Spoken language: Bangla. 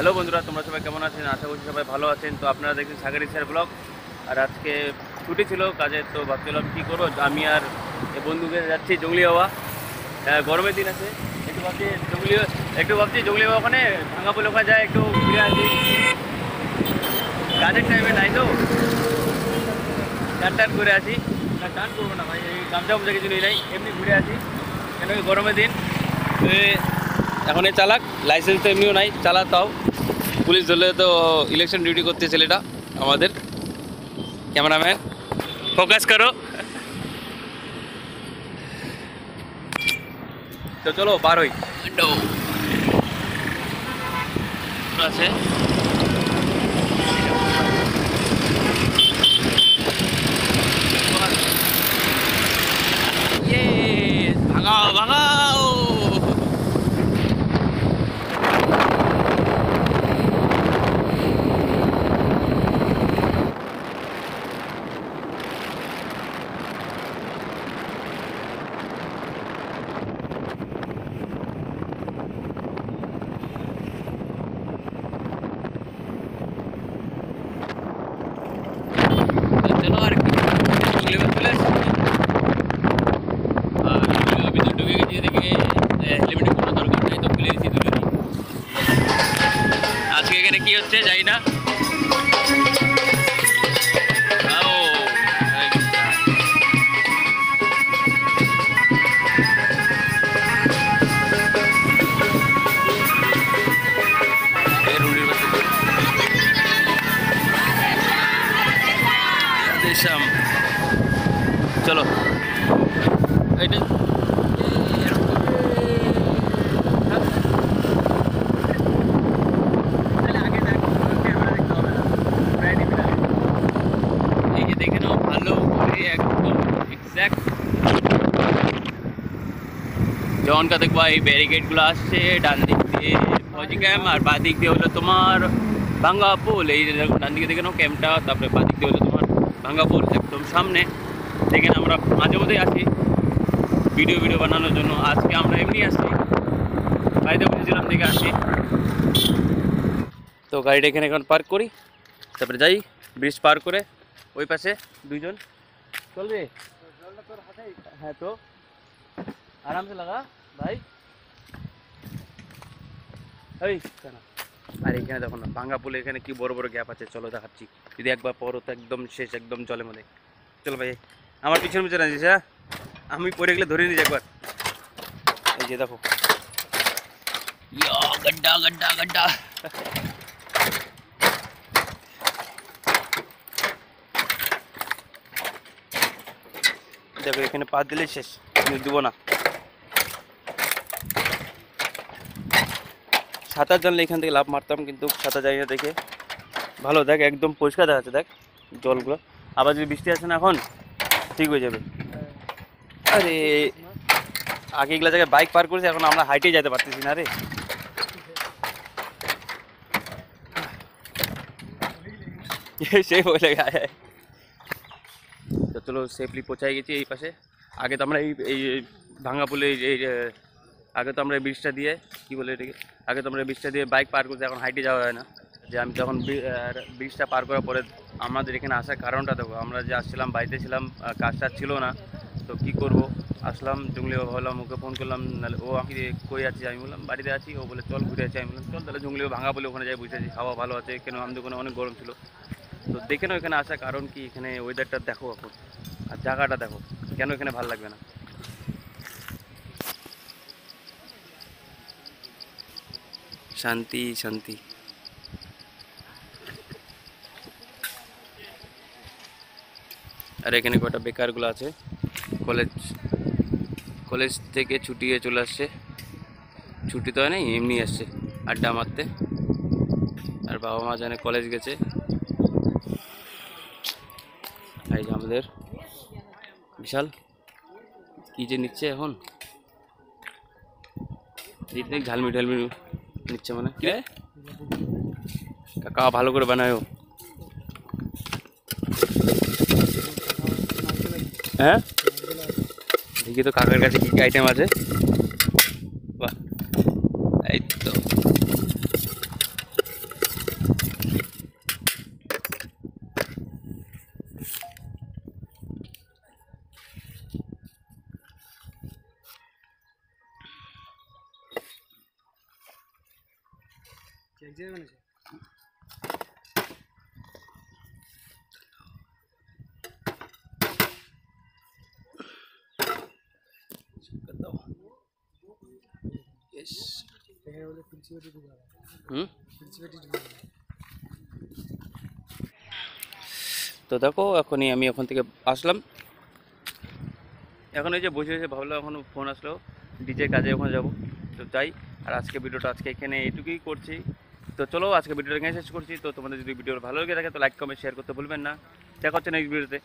হ্যালো বন্ধুরা, তোমরা সবাই কেমন আছেন? আশা করছি সবাই ভালো আছেন। তো আপনারা দেখছেন সাগর স্যার ব্লগ। আর আজকে ছুটি ছিল কাজের, তো ভাবছিলাম কী করবো, আমি আর এ বন্ধুকে যাচ্ছি জঙ্গলি হাওয়া। গরমের দিন আছে, একটু ভাবছি জঙ্গলি হাওয়া, ওখানে ভাঙা পোল ওখানে যায়, একটু ঘুরে আসি। কাজের টাইমে নাই তো টান ঘুরে আসি। না টান করবো না ভাই, এই গামছা মুছা কিছু নেই, এমনি ঘুরে আসি। কেন কি গরমের দিন, এখন এই চালাক, লাইসেন্স তো এমনিও নাই, চালা তাও পুলিশ ধরলে তো ইলেকশন ডিউটি করতে ছেলেটা আমাদের। ক্যামেরাম্যান ফোকাস করো। তো চলো বার হই। আছে ভাগাও ভাগাও। চলো আর কি, চলে আসছি। আমি তো ঢুকে গেছি, এদিকে হেলমেটে কোনো দরকার নেই, তো খুলে দিচ্ছি, তুলে দিই। আজকে এখানে কি হচ্ছে জানি না। চলো এইটা দেখে নাও ভালো করে, একদম এক্স্যাক্ট জনকা দেখবা। এই ব্যারিকেডগুলো আসছে ডান দিক দিয়ে ফৌজি ক্যাম্প, আর বাঁ দিক দিয়ে হলো তোমার ভাঙ্গা পোল। এই ডান দিকে দেখে নাও ক্যাম্পটা, তারপরে বাঁ দিক দিয়ে হলো তোমার ভাঙ্গা পোল একদম সামনে। দেখেন আমরা মাঝে মধ্যেই আসি ভিডিও বানানোর জন্য। আজকে আমরা এমনি আসছি, গাড়িতে বসেছিলাম, দেখে আসি। তো গাড়িটা এখানে এখন পার্ক করি, তারপরে যাই ব্রিজ পার করে ওই পাশে। দুইজন চলবে? হ্যাঁ, তো আরামসে লাগা ভাই। এই আর এখানে দেখো না ভাঙ্গা পুলে, এখানে কি বড় বড় গ্যাপ আছে, চলো দেখাচ্ছি। যদি একবার পরো তো একদম শেষ, একদম জলের মধ্যে। চলো ভাই, আমার পিছনে আছিস? হ্যাঁ, আমি পরে গেলে ধরে নিয়েছি একবার। এই যে দেখো, গড্ডা গড্ডা গড্ডা। দেখো এখানে পা দিলে শেষ, দেবো না। সাঁতার জানলে এখান থেকে লাভ মারতাম, কিন্তু সাঁতার জানি না দেখে। ভালো দেখ, একদম পরিষ্কার দেখা যাচ্ছে, দেখ জলগুলো। আবার যদি বৃষ্টি আসে না এখন, ঠিক হয়ে যাবে। আরে আগে এগুলো জায়গায় বাইক পার করেছি, এখন আমরা হাইটে যেতে পারতেছি না রে। সেই বলে গায়ে। তো চলো সেফলি পৌঁছাই গেছি এই পাশে। আগে তো আমরা এই ভাঙ্গা পুলে আগে তো আমরা এই ব্রিজটা দিয়ে কী বলে এটাকে, আগে তো আমরা ব্রিজটা দিয়ে বাইক পার করছি, এখন হাইটে যাওয়া হয় না। যে আমি যখন ব্রিজটা পার করার পরে আমাদের এখানে আসার কারণটা দেখো। আমরা যে আসছিলাম, বাড়িতে ছিলাম, কাজটা ছিল না, তো কি করব, আসলাম জঙ্গলি ভাবলাম, ওকে ফোন করলাম, নাহলে ও আমি কই আছি, আমি বললাম বাড়িতে আছি। ও বলে চল ঘুরে আছি। আমি বললাম চল তাহলে জঙ্গলি ভাঙা বলে ওখানে যাই, বসে আছি, হাওয়া ভালো আছে। কেন আমাদের ওখানে অনেক গরম ছিল। তো দেখে নাও এখানে আসার কারণ কি, এখানে ওয়েদারটা দেখো এখন, আর জায়গাটা দেখো, কেন এখানে ভালো লাগবে না। শান্তি শান্তি। আর এখানে কটা বেকারগুলো আছে, কলেজ থেকে ছুটি হয়ে চলে আসছে। ছুটি তো হয় নাই, এমনি আসছে আড্ডা মারতে। আর বাবা মা জানে কলেজ গেছে। এই যে আমাদের বিশাল কি যে নিচ্ছে এখন, ঝালমি ঢালমি নিচ্ছে মানে। কে কাকা ভালো করে বানায়? হ্যাঁ, দেখি তো কাকার কাছে কি কি আইটেম আছে। বাহ, এই তো তো দেখো এখনই আমি ওখান থেকে আসলাম, এখন এই যে বসে বসে ভাবলাম এখন ফোন আসলো ডিজে কাজে ওখানে যাবো, তো যাই। আর আজকে ভিডিওটা আজকে এখানে এইটুকুই করছি। তো চলো আজকে ভিডিওটা এখানে শেষ করছি। তো তোমাদের যদি ভিডিও ভালো লেগে থাকে তো লাইক কমেন্ট শেয়ার করতে ভুলবেন না। দেখা হচ্ছে নেক্সট ভিডিওতে।